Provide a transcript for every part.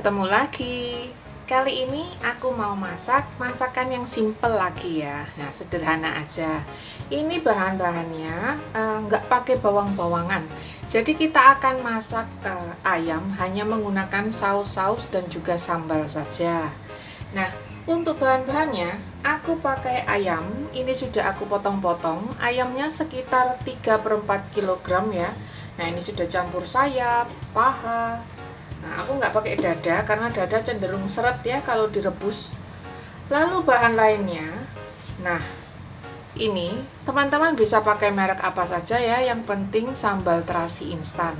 Ketemu lagi. Kali ini aku mau masak masakan yang simple lagi ya. Nah, sederhana aja. Ini bahan-bahannya nggak pakai bawang-bawangan. Jadi kita akan masak ayam hanya menggunakan saus-saus dan juga sambal saja. Nah, untuk bahan-bahannya aku pakai ayam. Ini sudah aku potong-potong. Ayamnya sekitar 3/4 kg ya. Nah, ini sudah campur sayap, paha. Nah, aku nggak pakai dada karena dada cenderung seret ya kalau direbus. Lalu bahan lainnya, nah ini teman-teman bisa pakai merek apa saja ya, yang penting sambal terasi instan.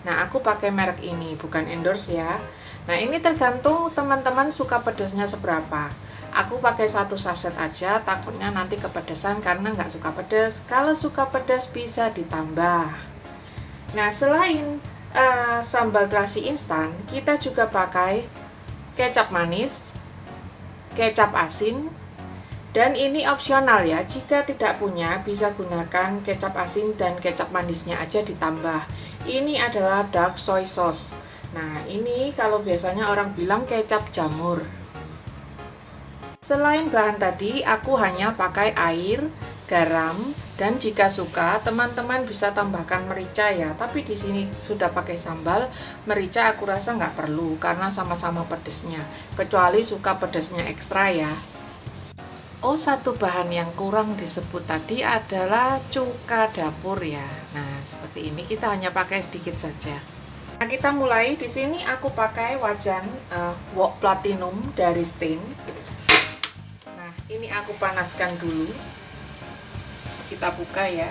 Nah, aku pakai merek ini, bukan endorse ya. Nah, ini tergantung teman-teman suka pedasnya seberapa. Aku pakai 1 saset aja, takutnya nanti kepedesan karena nggak suka pedas. Kalau suka pedas bisa ditambah. Nah, selain sambal terasi instan, kita juga pakai kecap manis, kecap asin, dan ini opsional ya. Jika tidak punya, bisa gunakan kecap asin dan kecap manisnya aja ditambah. Ini adalah dark soy sauce. Nah, ini kalau biasanya orang bilang kecap jamur. Selain bahan tadi, aku hanya pakai air, garam, dan jika suka teman-teman bisa tambahkan merica ya. Tapi di sini sudah pakai sambal, merica aku rasa nggak perlu karena sama-sama pedesnya. Kecuali suka pedesnya ekstra ya. Oh, satu bahan yang kurang disebut tadi adalah cuka dapur ya. Nah, seperti ini kita hanya pakai sedikit saja. Nah, kita mulai. Di sini aku pakai wajan wok platinum dari Stain. Ini aku panaskan dulu. Kita buka ya.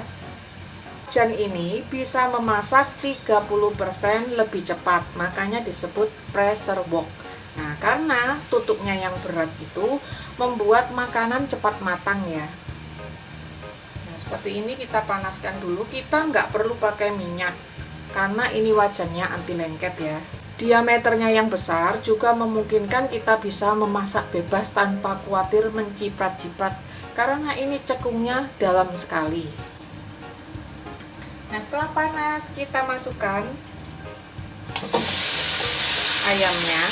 Wajan ini bisa memasak 30% lebih cepat, makanya disebut pressure wok. Nah, karena tutupnya yang berat itu membuat makanan cepat matang ya. Nah, seperti ini kita panaskan dulu. Kita nggak perlu pakai minyak karena ini wajannya anti lengket ya. Diameternya yang besar juga memungkinkan kita bisa memasak bebas tanpa khawatir menciprat-ciprat karena ini cekungnya dalam sekali. Nah, setelah panas kita masukkan ayamnya.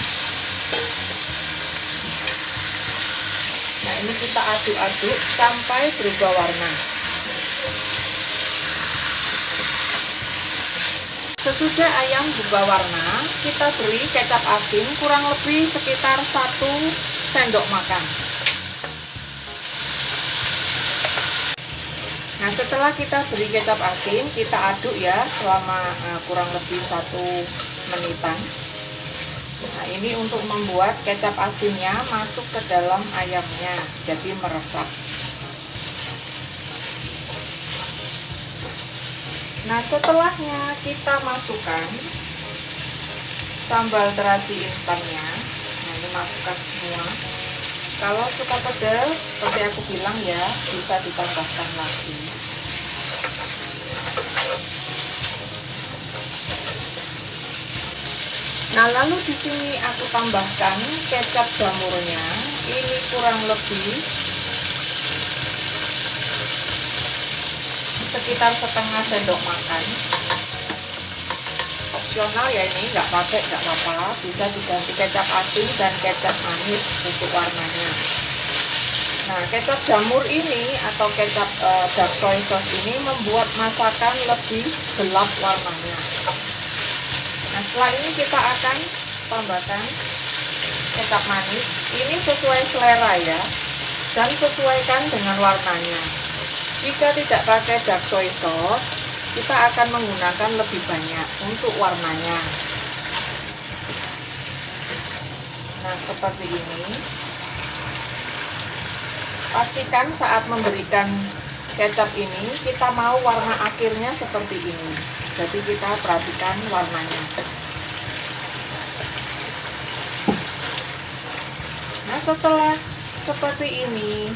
Nah, ini kita aduk-aduk sampai berubah warna. Sesudah ayam berubah warna, kita beri kecap asin kurang lebih sekitar 1 sendok makan. Nah, setelah kita beri kecap asin, kita aduk ya selama kurang lebih 1 menitan. Nah, ini untuk membuat kecap asinnya masuk ke dalam ayamnya, jadi meresap. Nah, setelahnya kita masukkan sambal terasi instannya. Nah, ini masukkan semua. Kalau suka pedas, seperti aku bilang ya, bisa ditambahkan lagi. Nah, lalu di sini aku tambahkan kecap jamurnya. Ini kurang lebih sekitar setengah sendok makan. Opsional ya, ini nggak pakai nggak apa-apa, bisa diganti kecap asin dan kecap manis untuk warnanya. Nah, kecap jamur ini atau kecap dark soy sauce ini membuat masakan lebih gelap warnanya. Nah, setelah ini kita akan tambahkan kecap manis. Ini sesuai selera ya, dan sesuaikan dengan warnanya. Jika tidak pakai dark soy sauce, kita akan menggunakan lebih banyak untuk warnanya. Nah, seperti ini. Pastikan saat memberikan kecap ini, kita mau warna akhirnya seperti ini. Jadi kita perhatikan warnanya. Nah, setelah seperti ini,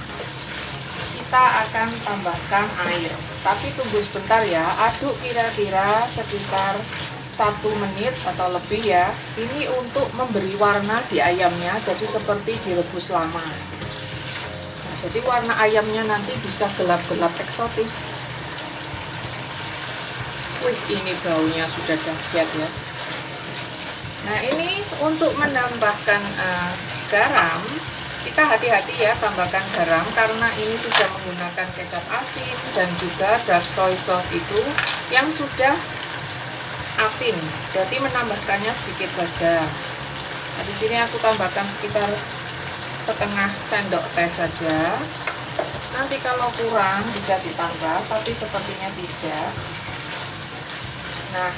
kita akan tambahkan air, tapi tunggu sebentar ya, aduk kira-kira sekitar 1 menit atau lebih ya. Ini untuk memberi warna di ayamnya, jadi seperti direbus lama. Nah, jadi warna ayamnya nanti bisa gelap-gelap eksotis. Wih, ini baunya sudah dahsyat ya. Nah, ini untuk menambahkan garam, kita hati-hati ya tambahkan garam karena ini sudah menggunakan kecap asin dan juga dark soy sauce itu yang sudah asin. Jadi menambahkannya sedikit saja. Nah, di sini aku tambahkan sekitar setengah sendok teh saja. Nanti kalau kurang bisa ditambah, tapi sepertinya tidak. Nah,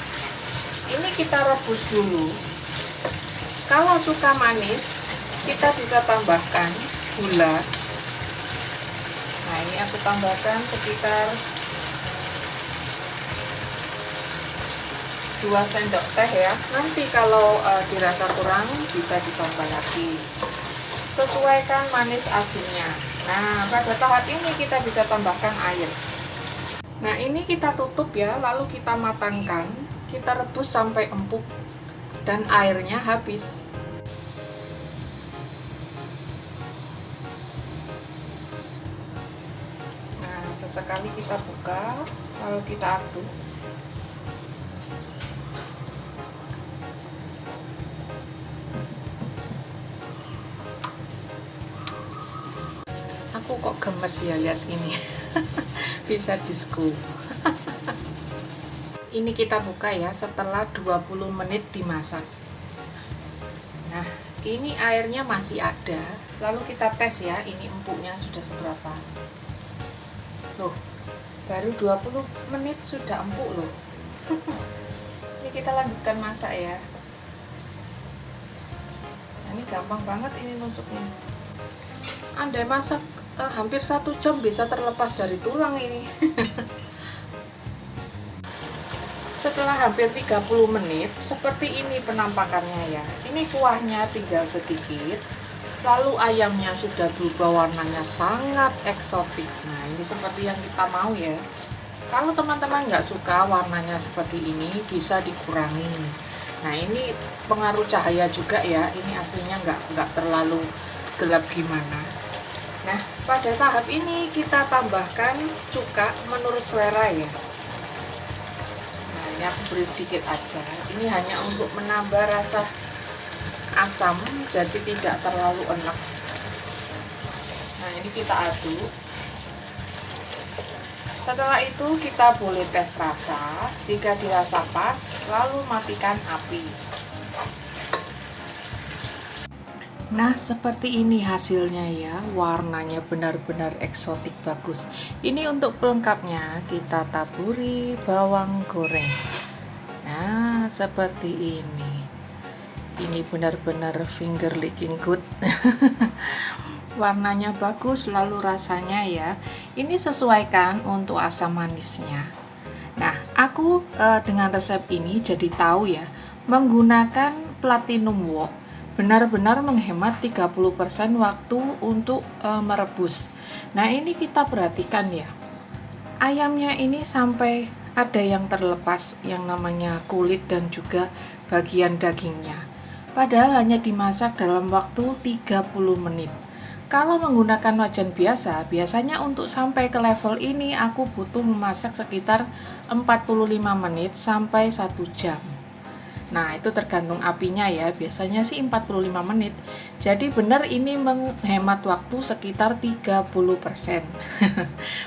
ini kita rebus dulu. Kalau suka manis, kita bisa tambahkan gula. Nah, ini aku tambahkan sekitar 2 sendok teh ya. Nanti kalau dirasa kurang bisa ditambah lagi. Sesuaikan manis asinnya. Nah, pada tahap ini kita bisa tambahkan air. Nah, ini kita tutup ya, lalu kita matangkan. Kita rebus sampai empuk dan airnya habis. Nah, sesekali kita buka, lalu kita aduk. Aku kok gemes ya lihat ini. Bisa disco. Ini kita buka ya setelah 20 menit dimasak. Nah, ini airnya masih ada. Lalu kita tes ya, ini empuknya sudah seberapa. Loh, baru 20 menit sudah empuk loh. Ini kita lanjutkan masak ya. Nah, ini gampang banget ini nusuknya. Andai masak hampir 1 jam bisa terlepas dari tulang ini. Setelah hampir 30 menit, seperti ini penampakannya ya. Ini kuahnya tinggal sedikit, lalu ayamnya sudah berubah warnanya sangat eksotik. Nah, ini seperti yang kita mau ya. Kalau teman-teman nggak suka warnanya seperti ini, bisa dikurangi. Nah, ini pengaruh cahaya juga ya. Ini aslinya nggak terlalu gelap gimana. Nah, pada tahap ini kita tambahkan cuka menurut selera ya. Ini aku beri sedikit aja. Ini hanya untuk menambah rasa asam, jadi tidak terlalu enak. Nah, ini kita aduk. Setelah itu kita boleh tes rasa. Jika dirasa pas, lalu matikan api. Nah, seperti ini hasilnya ya. Warnanya benar-benar eksotik bagus. Ini untuk pelengkapnya kita taburi bawang goreng. Nah, seperti ini. Ini benar-benar finger licking good. Warnanya bagus, lalu rasanya ya. Ini sesuaikan untuk asam manisnya. Nah, aku dengan resep ini jadi tahu ya, menggunakan platinum wok benar-benar menghemat 30% waktu untuk merebus. Nah, ini kita perhatikan ya. Ayamnya ini sampai ada yang terlepas yang namanya kulit dan juga bagian dagingnya. Padahal hanya dimasak dalam waktu 30 menit. Kalau menggunakan wajan biasa, biasanya untuk sampai ke level ini aku butuh memasak sekitar 45 menit sampai 1 jam. Nah, itu tergantung apinya ya, biasanya sih 45 menit. Jadi benar ini menghemat waktu sekitar 30%.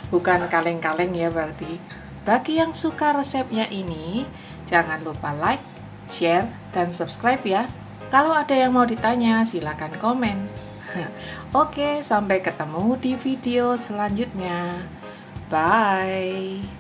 Bukan kaleng-kaleng ya berarti. Bagi yang suka resepnya ini, jangan lupa like, share, dan subscribe ya. Kalau ada yang mau ditanya, silakan komen. Oke, sampai ketemu di video selanjutnya. Bye.